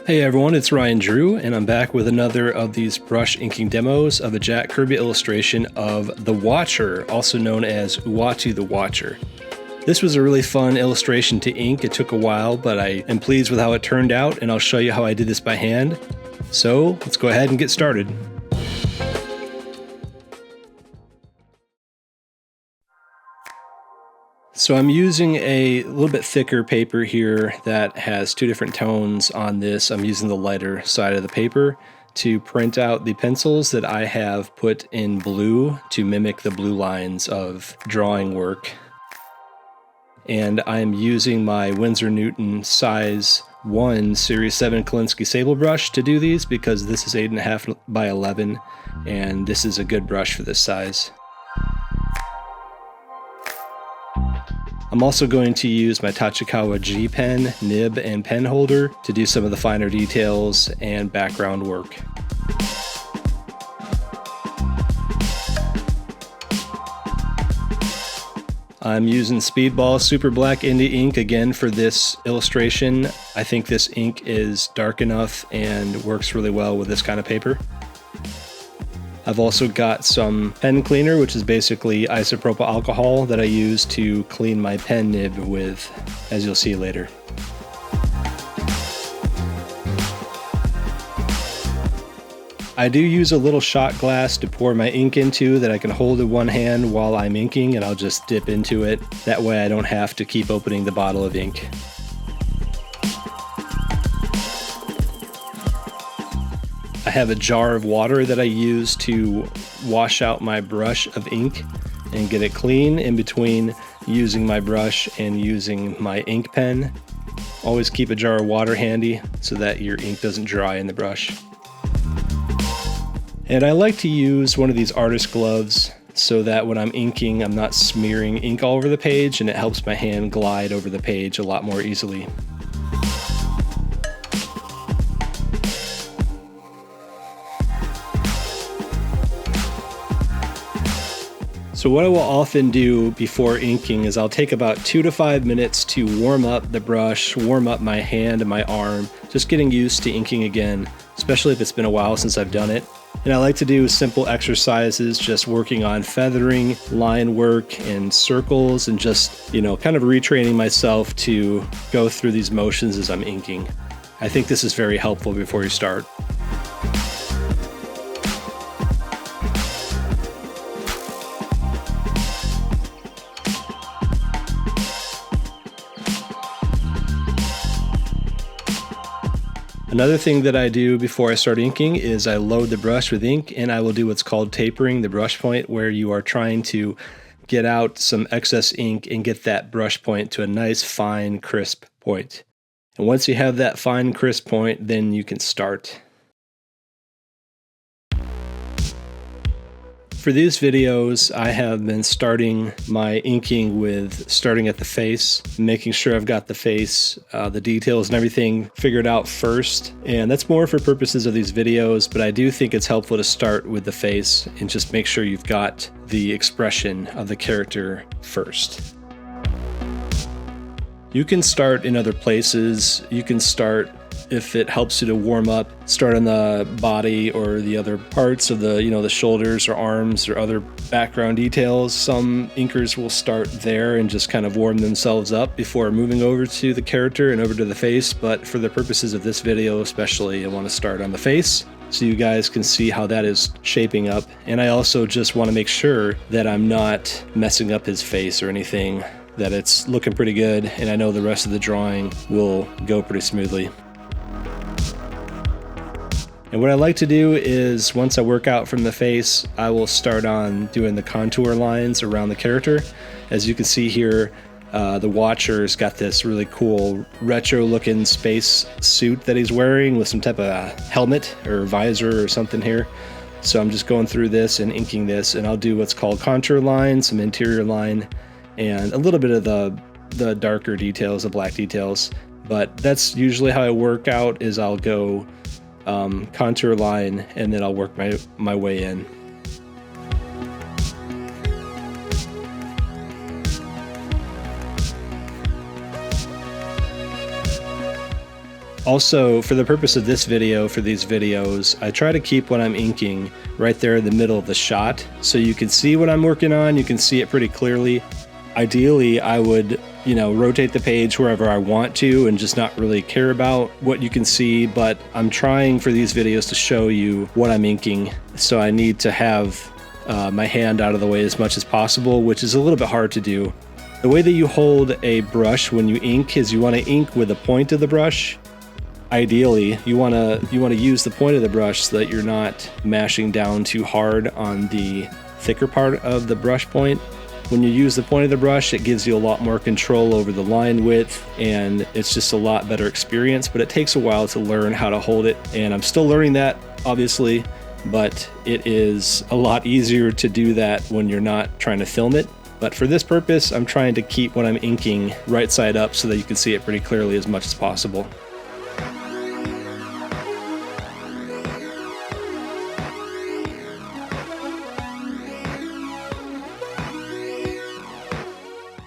Hey everyone, it's ryandrew, and I'm back with another of these brush inking demos of a Jack Kirby illustration of the Watcher, also known as Uautu the Watcher. This was a really fun illustration to ink. It took a while, but I am pleased with how it turned out, and I'll show you how I did this by hand. So let's go ahead and get started. So I'm using a little bit thicker paper here that has two different tones on this. I'm using the lighter side of the paper to print out the pencils that I have put in blue to mimic the blue lines of drawing work. And I'm using my Winsor Newton size 1 Series 7 Kolinsky Sable brush to do these because this is 8.5 by 11 and this is a good brush for this size. I'm also going to use my Tachikawa G pen, nib, and pen holder to do some of the finer details and background work. I'm using Speedball Super Black Indie ink again for this illustration. I think this ink is dark enough and works really well with this kind of paper. I've also got some pen cleaner, which is basically isopropyl alcohol that I use to clean my pen nib with, as you'll see later. I do use a little shot glass to pour my ink into that I can hold in one hand while I'm inking, and I'll just dip into it. That way I don't have to keep opening the bottle of ink. I have a jar of water that I use to wash out my brush of ink and get it clean in between using my brush and using my ink pen. Always keep a jar of water handy so that your ink doesn't dry in the brush. And I like to use one of these artist gloves so that when I'm inking, I'm not smearing ink all over the page, and it helps my hand glide over the page a lot more easily. So what I will often do before inking is I'll take about 2 to 5 minutes to warm up the brush, warm up my hand and my arm, just getting used to inking again, especially if it's been a while since I've done it. And I like to do simple exercises, just working on feathering, line work, and circles, and just, kind of retraining myself to go through these motions as I'm inking. I think this is very helpful before you start. Another thing that I do before I start inking is I load the brush with ink, and I will do what's called tapering the brush point, where you are trying to get out some excess ink and get that brush point to a nice fine crisp point. And once you have that fine crisp point, then you can start. For these videos, I have been starting my inking with starting at the face, making sure I've got the face, the details and everything figured out first. And that's more for purposes of these videos, but I do think it's helpful to start with the face and just make sure you've got the expression of the character first. You can start in other places. You can start, if it helps you to warm up, start on the body or the other parts of the, the shoulders or arms or other background details. Some inkers will start there and just kind of warm themselves up before moving over to the character and over to the face. But for the purposes of this video especially, I want to start on the face so you guys can see how that is shaping up. And I also just want to make sure that I'm not messing up his face or anything, that it's looking pretty good, and I know the rest of the drawing will go pretty smoothly. And what I like to do is, once I work out from the face, I will start on doing the contour lines around the character. As you can see here, the Watcher's got this really cool retro looking space suit that he's wearing with some type of helmet or visor or something here. So I'm just going through this and inking this, and I'll do what's called contour line, some interior line, and a little bit of the darker details, the black details. But that's usually how I work out, is I'll go contour line and then I'll work my way in. Also, for the purpose of this video, for these videos, I try to keep what I'm inking right there in the middle of the shot, so you can see what I'm working on, you can see it pretty clearly. Ideally, I would, rotate the page wherever I want to and just not really care about what you can see, but I'm trying for these videos to show you what I'm inking, so I need to have my hand out of the way as much as possible, which is a little bit hard to do. The way that you hold a brush when you ink is you want to ink with the point of the brush. Ideally, you want to use the point of the brush so that you're not mashing down too hard on the thicker part of the brush point. When you use the point of the brush, it gives you a lot more control over the line width, and it's just a lot better experience, but it takes a while to learn how to hold it, and I'm still learning that, obviously, but it is a lot easier to do that when you're not trying to film it. But for this purpose, I'm trying to keep what I'm inking right side up so that you can see it pretty clearly as much as possible.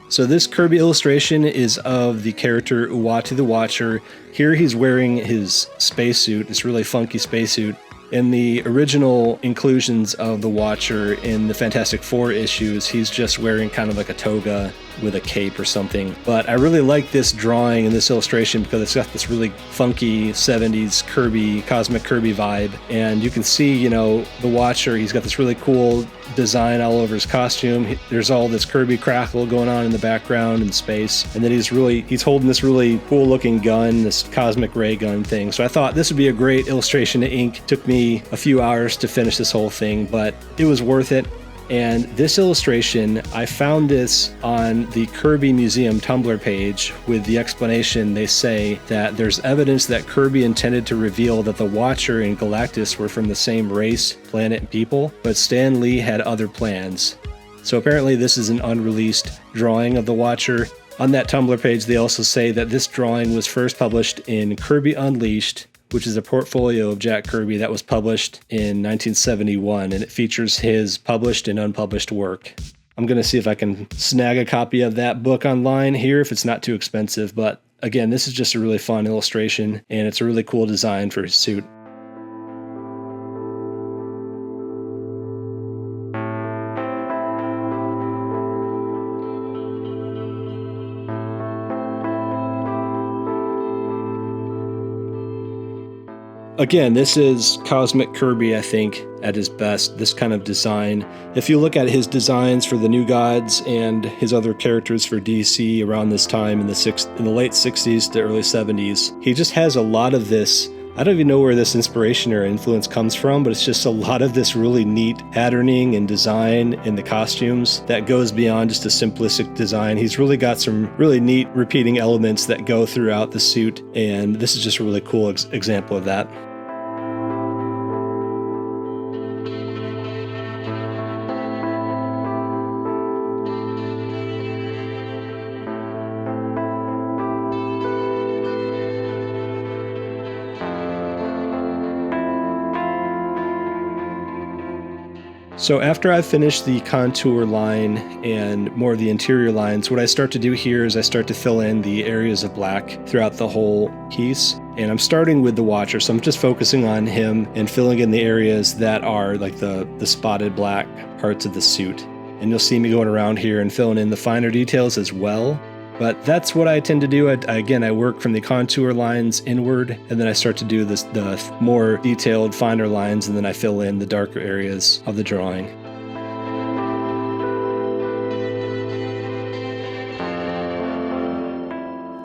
So this Kirby illustration is of the character Uautu the Watcher. Here he's wearing his spacesuit, this really funky spacesuit. In the original inclusions of the Watcher in the Fantastic Four issues, he's just wearing kind of like a toga with a cape or something. But I really like this drawing and this illustration because it's got this really funky 70s Kirby, Cosmic Kirby vibe. And you can see, the Watcher, he's got this really cool design all over his costume. There's all this Kirby Krackle going on in the background in space. And then he's holding this really cool looking gun, this cosmic ray gun thing. So I thought this would be a great illustration to ink. Took me a few hours to finish this whole thing, but it was worth it. And this illustration, I found this on the Kirby Museum Tumblr page with the explanation. They say that there's evidence that Kirby intended to reveal that the Watcher and Galactus were from the same race, planet, and people, but Stan Lee had other plans. So apparently this is an unreleased drawing of the Watcher. On that Tumblr page, they also say that this drawing was first published in Kirby Unleashed, which is a portfolio of Jack Kirby that was published in 1971, and it features his published and unpublished work. I'm going to see if I can snag a copy of that book online here if it's not too expensive, but again, this is just a really fun illustration, and it's a really cool design for his suit. Again, this is Cosmic Kirby, I think, at his best, this kind of design. If you look at his designs for the New Gods and his other characters for DC around this time in the late 60s to early 70s, he just has a lot of this. I don't even know where this inspiration or influence comes from, but it's just a lot of this really neat patterning and design in the costumes that goes beyond just a simplistic design. He's really got some really neat repeating elements that go throughout the suit, and this is just a really cool example of that. So after I've finished the contour line and more of the interior lines, what I start to do here is I start to fill in the areas of black throughout the whole piece. And I'm starting with the Watcher, so I'm just focusing on him and filling in the areas that are like the spotted black parts of the suit. And you'll see me going around here and filling in the finer details as well. But that's what I tend to do. I work from the contour lines inward, and then I start to do the more detailed, finer lines, and then I fill in the darker areas of the drawing.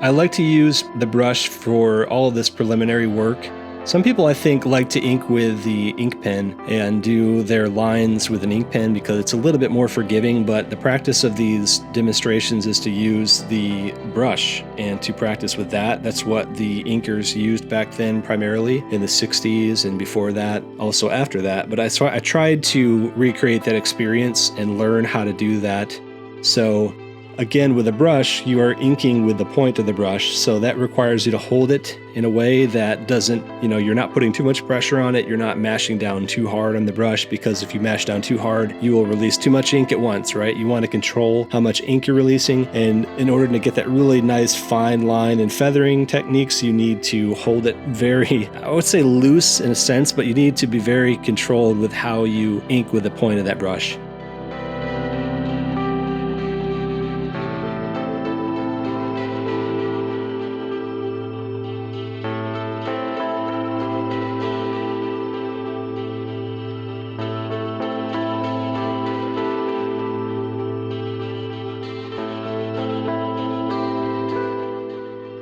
I like to use the brush for all of this preliminary work. Some people, I think, like to ink with the ink pen and do their lines with an ink pen because it's a little bit more forgiving, but the practice of these demonstrations is to use the brush and to practice with that. That's what the inkers used back then primarily in the 60s and before that, also after that. But I tried to recreate that experience and learn how to do that. So Again, with a brush, you are inking with the point of the brush, so that requires you to hold it in a way that doesn't, you're not putting too much pressure on it, you're not mashing down too hard on the brush, because if you mash down too hard, you will release too much ink at once, right? You want to control how much ink you're releasing, and in order to get that really nice fine line and feathering techniques, you need to hold it very, I would say loose in a sense, but you need to be very controlled with how you ink with the point of that brush.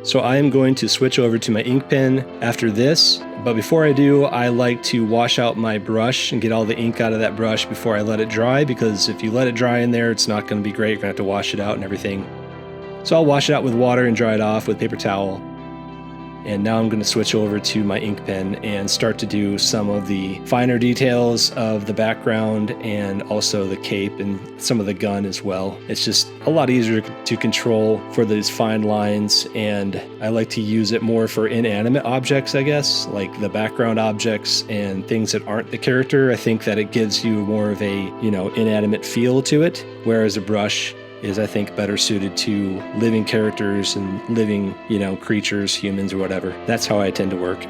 So I am going to switch over to my ink pen after this, but before I do, I like to wash out my brush and get all the ink out of that brush before I let it dry, because if you let it dry in there, it's not going to be great. You're going to have to wash it out and everything. So I'll wash it out with water and dry it off with paper towel. And now I'm going to switch over to my ink pen and start to do some of the finer details of the background and also the cape and some of the gun as well. It's just a lot easier to control for these fine lines, and I like to use it more for inanimate objects, I guess, like the background objects and things that aren't the character. I think that it gives you more of a, inanimate feel to it, whereas a brush is, I think, better suited to living characters and living, creatures, humans or whatever. That's how I tend to work.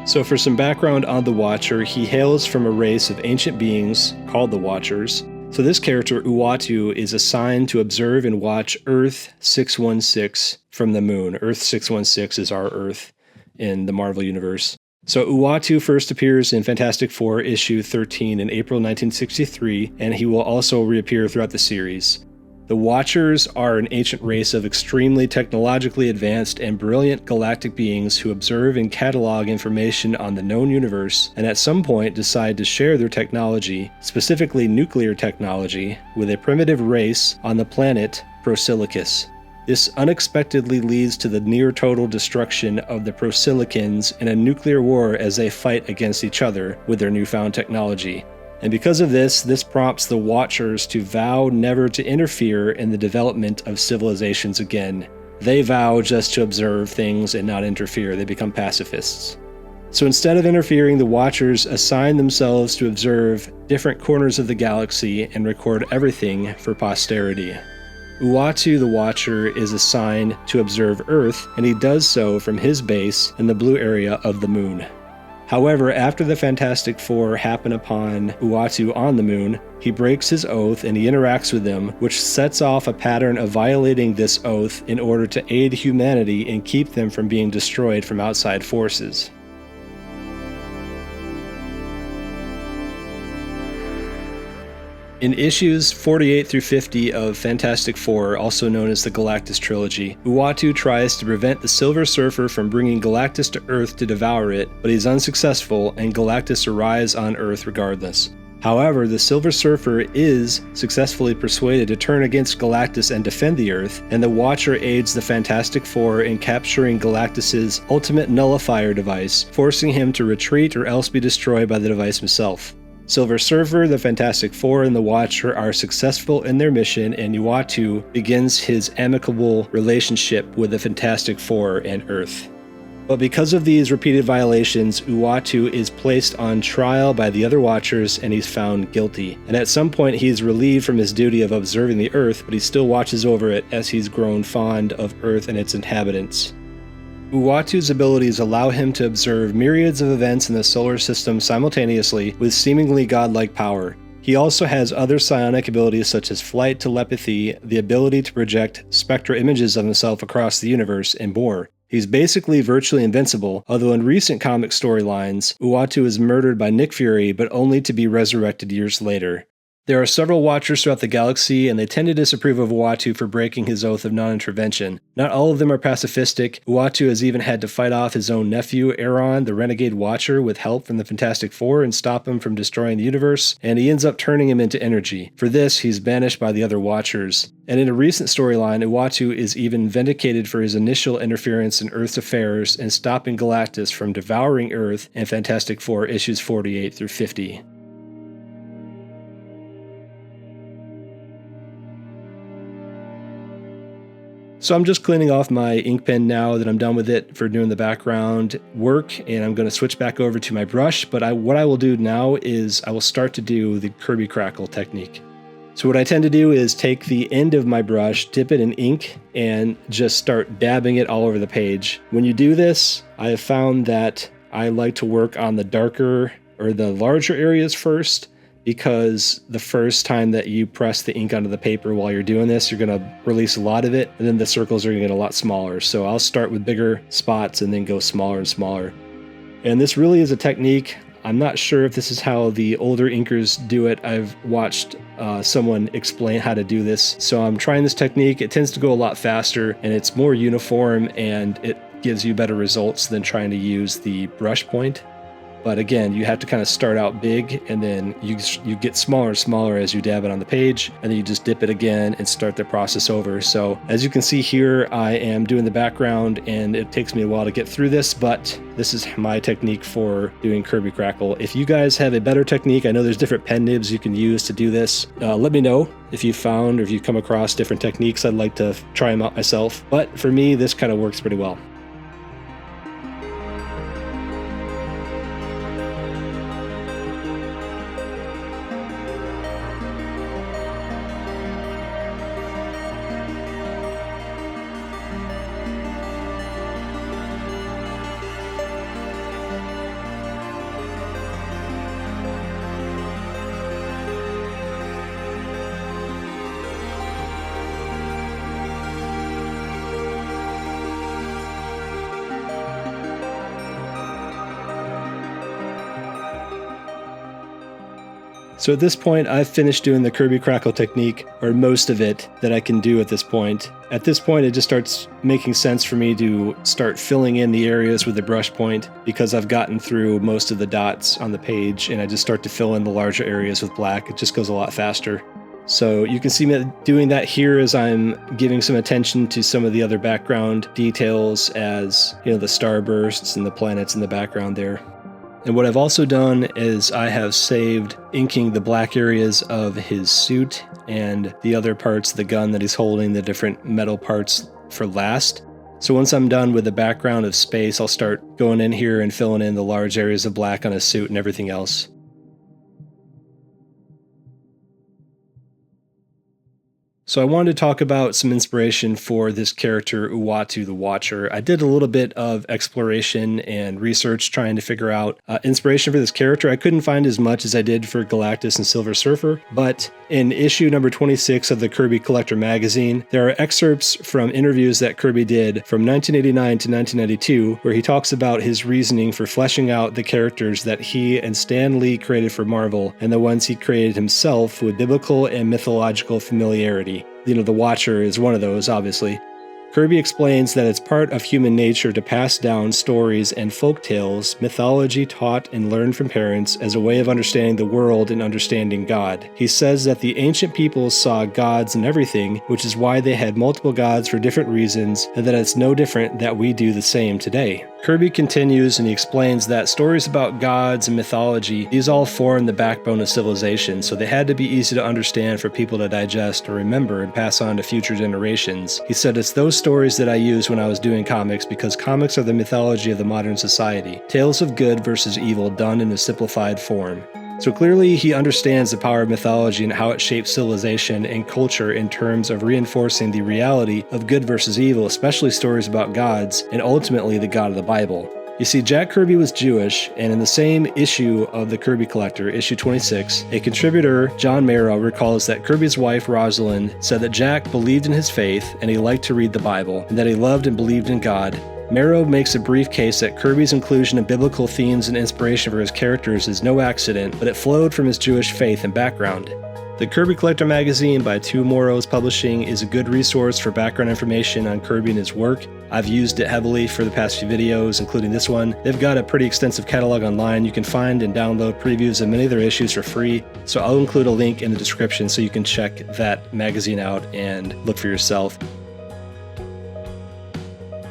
So for some background on the Watcher, he hails from a race of ancient beings called the Watchers. So this character, Uautu, is assigned to observe and watch Earth 616 from the moon. Earth 616 is our Earth in the Marvel Universe. So Uautu first appears in Fantastic Four issue 13 in April 1963, and he will also reappear throughout the series. The Watchers are an ancient race of extremely technologically advanced and brilliant galactic beings who observe and catalog information on the known universe, and at some point decide to share their technology, specifically nuclear technology, with a primitive race on the planet Prosilicus. This unexpectedly leads to the near-total destruction of the Prosilicans in a nuclear war as they fight against each other with their newfound technology. And because of this prompts the Watchers to vow never to interfere in the development of civilizations again. They vow just to observe things and not interfere. They become pacifists. So instead of interfering, the Watchers assign themselves to observe different corners of the galaxy and record everything for posterity. Uautu the Watcher is assigned to observe Earth, and he does so from his base in the blue area of the moon. However, after the Fantastic Four happen upon Uautu on the moon, he breaks his oath and he interacts with them, which sets off a pattern of violating this oath in order to aid humanity and keep them from being destroyed from outside forces. In issues 48 through 50 of Fantastic Four, also known as the Galactus Trilogy, Uautu tries to prevent the Silver Surfer from bringing Galactus to Earth to devour it, but he's unsuccessful and Galactus arrives on Earth regardless. However, the Silver Surfer is successfully persuaded to turn against Galactus and defend the Earth, and the Watcher aids the Fantastic Four in capturing Galactus's ultimate nullifier device, forcing him to retreat or else be destroyed by the device himself. Silver Surfer, the Fantastic Four, and the Watcher are successful in their mission, and Uautu begins his amicable relationship with the Fantastic Four and Earth. But because of these repeated violations, Uautu is placed on trial by the other Watchers and he's found guilty. And at some point he's relieved from his duty of observing the Earth, but he still watches over it as he's grown fond of Earth and its inhabitants. Uautu's abilities allow him to observe myriads of events in the solar system simultaneously with seemingly godlike power. He also has other psionic abilities such as flight, telepathy, the ability to project spectral images of himself across the universe, and more. He's basically virtually invincible, although in recent comic storylines, Uautu is murdered by Nick Fury, but only to be resurrected years later. There are several Watchers throughout the galaxy, and they tend to disapprove of Uautu for breaking his oath of non-intervention. Not all of them are pacifistic. Uautu has even had to fight off his own nephew, Aaron, the renegade Watcher, with help from the Fantastic Four and stop him from destroying the universe, and he ends up turning him into energy. For this, he's banished by the other Watchers. And in a recent storyline, Uautu is even vindicated for his initial interference in Earth's affairs and stopping Galactus from devouring Earth in Fantastic Four issues 48 through 50. So I'm just cleaning off my ink pen now that I'm done with it for doing the background work, and I'm going to switch back over to my brush. But what I will do now is I will start to do the Kirby Krackle technique. So what I tend to do is take the end of my brush, dip it in ink, and just start dabbing it all over the page. When you do this, I have found that I like to work on the darker or the larger areas first, because the first time that you press the ink onto the paper while you're doing this, you're going to release a lot of it, and then the circles are going to get a lot smaller. So I'll start with bigger spots and then go smaller and smaller. And this really is a technique. I'm not sure if this is how the older inkers do it. I've watched someone explain how to do this. So I'm trying this technique. It tends to go a lot faster, and it's more uniform, and it gives you better results than trying to use the brush point. But again, you have to kind of start out big, and then you get smaller and smaller as you dab it on the page, and then you just dip it again and start the process over. So as you can see here, I am doing the background, and it takes me a while to get through this, but this is my technique for doing Kirby Krackle. If you guys have a better technique, I know there's different pen nibs you can use to do this. Let me know if you found or if you come across different techniques. I'd like to try them out myself. But for me, this kind of works pretty well. So at this point, I've finished doing the Kirby Krackle technique, or most of it that I can do at this point. At this point, it just starts making sense for me to start filling in the areas with the brush point, because I've gotten through most of the dots on the page, and I just start to fill in the larger areas with black. It just goes a lot faster. So you can see me doing that here as I'm giving some attention to some of the other background details, as you know, the starbursts and the planets in the background there. And what I've also done is I have saved inking the black areas of his suit and the other parts of the gun that he's holding, the different metal parts, for last. So once I'm done with the background of space, I'll start going in here and filling in the large areas of black on his suit and everything else. So I wanted to talk about some inspiration for this character, Uautu the Watcher. I did a little bit of exploration and research trying to figure out inspiration for this character. I couldn't find as much as I did for Galactus and Silver Surfer, but in issue number 26 of the Kirby Collector magazine, there are excerpts from interviews that Kirby did from 1989 to 1992, where he talks about his reasoning for fleshing out the characters that he and Stan Lee created for Marvel, and the ones he created himself with biblical and mythological familiarity. You know, the Watcher is one of those, obviously. Kirby explains that it's part of human nature to pass down stories and folk tales, mythology taught and learned from parents, as a way of understanding the world and understanding God. He says that the ancient peoples saw gods in everything, which is why they had multiple gods for different reasons, and that it's no different that we do the same today. Kirby continues and he explains that stories about gods and mythology, these all form the backbone of civilization, so they had to be easy to understand for people to digest or remember and pass on to future generations. He said, it's those stories that I used when I was doing comics, because comics are the mythology of the modern society. Tales of good versus evil done in a simplified form. So clearly he understands the power of mythology and how it shapes civilization and culture in terms of reinforcing the reality of good versus evil, especially stories about gods, and ultimately the God of the Bible. You see, Jack Kirby was Jewish, and in the same issue of the Kirby Collector, issue 26, a contributor, John Marrow, recalls that Kirby's wife, Rosalind, said that Jack believed in his faith and he liked to read the Bible, and that he loved and believed in God. Marrow makes a brief case that Kirby's inclusion of biblical themes and inspiration for his characters is no accident, but it flowed from his Jewish faith and background. The Kirby Collector Magazine by Two Moros Publishing is a good resource for background information on Kirby and his work. I've used it heavily for the past few videos, including this one. They've got a pretty extensive catalog online. You can find and download previews of many of their issues for free, so I'll include a link in the description so you can check that magazine out and look for yourself.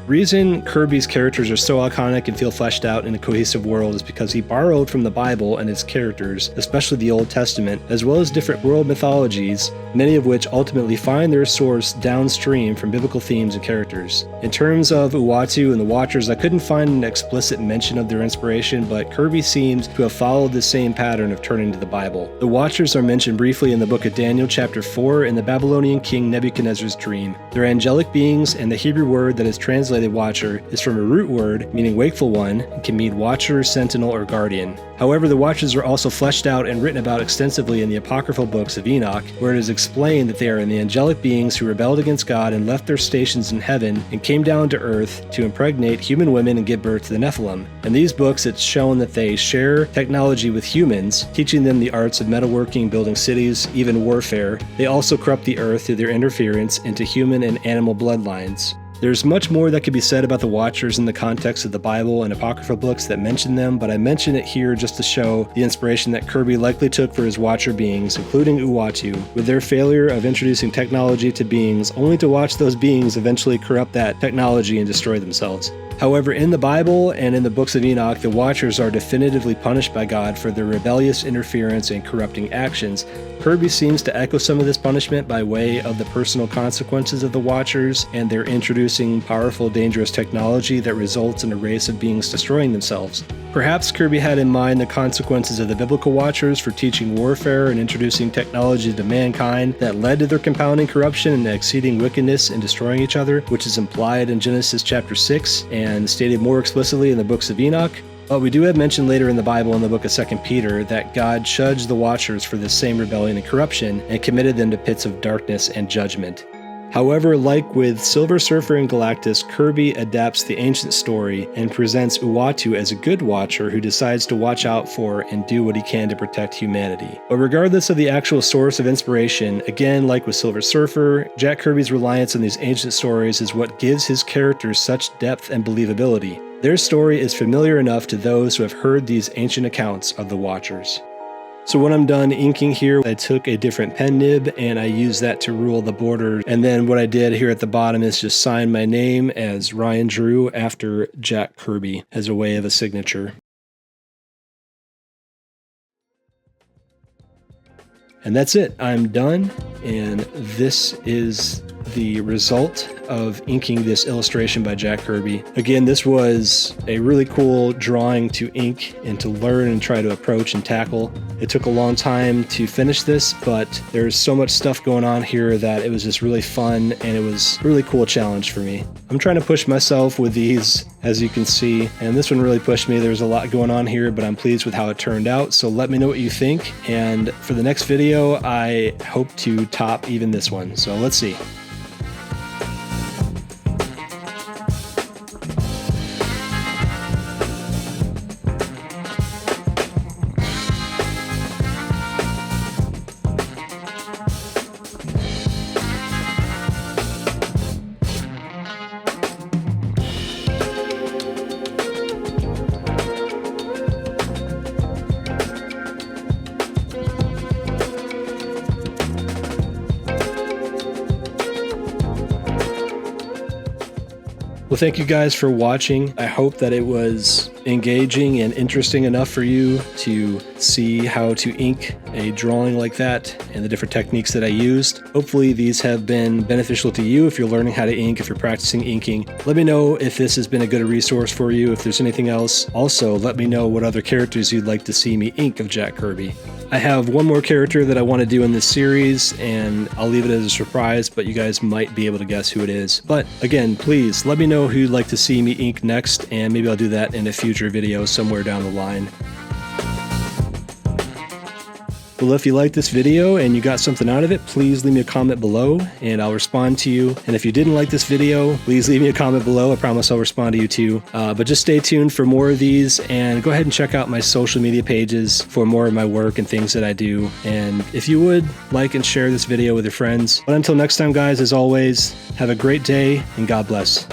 The reason Kirby's characters are so iconic and feel fleshed out in a cohesive world is because he borrowed from the Bible and its characters, especially the Old Testament, as well as different world mythologies, many of which ultimately find their source downstream from biblical themes and characters. In terms of Uautu and the Watchers, I couldn't find an explicit mention of their inspiration, but Kirby seems to have followed the same pattern of turning to the Bible. The Watchers are mentioned briefly in the book of Daniel chapter 4 in the Babylonian king Nebuchadnezzar's dream. They're angelic beings, and the Hebrew word that is translated Watcher is from a root word meaning wakeful one and can mean watcher, sentinel, or guardian. However, the Watchers are also fleshed out and written about extensively in the apocryphal books of Enoch, where it is explained that they are the angelic beings who rebelled against God and left their stations in heaven and came down to earth to impregnate human women and give birth to the Nephilim. In these books, it's shown that they share technology with humans, teaching them the arts of metalworking, building cities, even warfare. They also corrupt the earth through their interference into human and animal bloodlines. There's much more that could be said about the Watchers in the context of the Bible and apocryphal books that mention them, but I mention it here just to show the inspiration that Kirby likely took for his Watcher beings, including Uautu, with their failure of introducing technology to beings, only to watch those beings eventually corrupt that technology and destroy themselves. However, in the Bible and in the books of Enoch, the Watchers are definitively punished by God for their rebellious interference and corrupting actions. Kirby seems to echo some of this punishment by way of the personal consequences of the Watchers and their introducing powerful, dangerous technology that results in a race of beings destroying themselves. Perhaps Kirby had in mind the consequences of the biblical Watchers for teaching warfare and introducing technology to mankind that led to their compounding corruption and exceeding wickedness and destroying each other, which is implied in Genesis chapter 6 and stated more explicitly in the books of Enoch. But we do have mentioned later in the Bible in the book of 2 Peter that God judged the Watchers for this same rebellion and corruption and committed them to pits of darkness and judgment. However, like with Silver Surfer and Galactus, Kirby adapts the ancient story and presents Uautu as a good Watcher who decides to watch out for and do what he can to protect humanity. But regardless of the actual source of inspiration, again, like with Silver Surfer, Jack Kirby's reliance on these ancient stories is what gives his characters such depth and believability. Their story is familiar enough to those who have heard these ancient accounts of the Watchers. So when I'm done inking here, I took a different pen nib and I used that to rule the border. And then what I did here at the bottom is just sign my name as Ryandrew after Jack Kirby as a way of a signature. And that's it. I'm done. And this is the result of inking this illustration by Jack Kirby. Again, this was a really cool drawing to ink and to learn and try to approach and tackle. It took a long time to finish this, but there's so much stuff going on here that it was just really fun and it was a really cool challenge for me. I'm trying to push myself with these, as you can see, and this one really pushed me. There's a lot going on here, but I'm pleased with how it turned out. So let me know what you think. And for the next video, I hope to top even this one. So let's see. Well, thank you guys for watching. I hope that it was engaging and interesting enough for you to see how to ink a drawing like that and the different techniques that I used. Hopefully these have been beneficial to you if you're learning how to ink, if you're practicing inking. Let me know if this has been a good resource for you, if there's anything else. Also, let me know what other characters you'd like to see me ink of Jack Kirby. I have one more character that I want to do in this series, and I'll leave it as a surprise, but you guys might be able to guess who it is. But again, please let me know who you'd like to see me ink next, and maybe I'll do that in a future video somewhere down the line. Well, if you liked this video and you got something out of it, please leave me a comment below and I'll respond to you. And if you didn't like this video, please leave me a comment below. I promise I'll respond to you too. But just stay tuned for more of these, and go ahead and check out my social media pages for more of my work and things that I do. And if you would, like and share this video with your friends. But until next time, guys, as always, have a great day and God bless.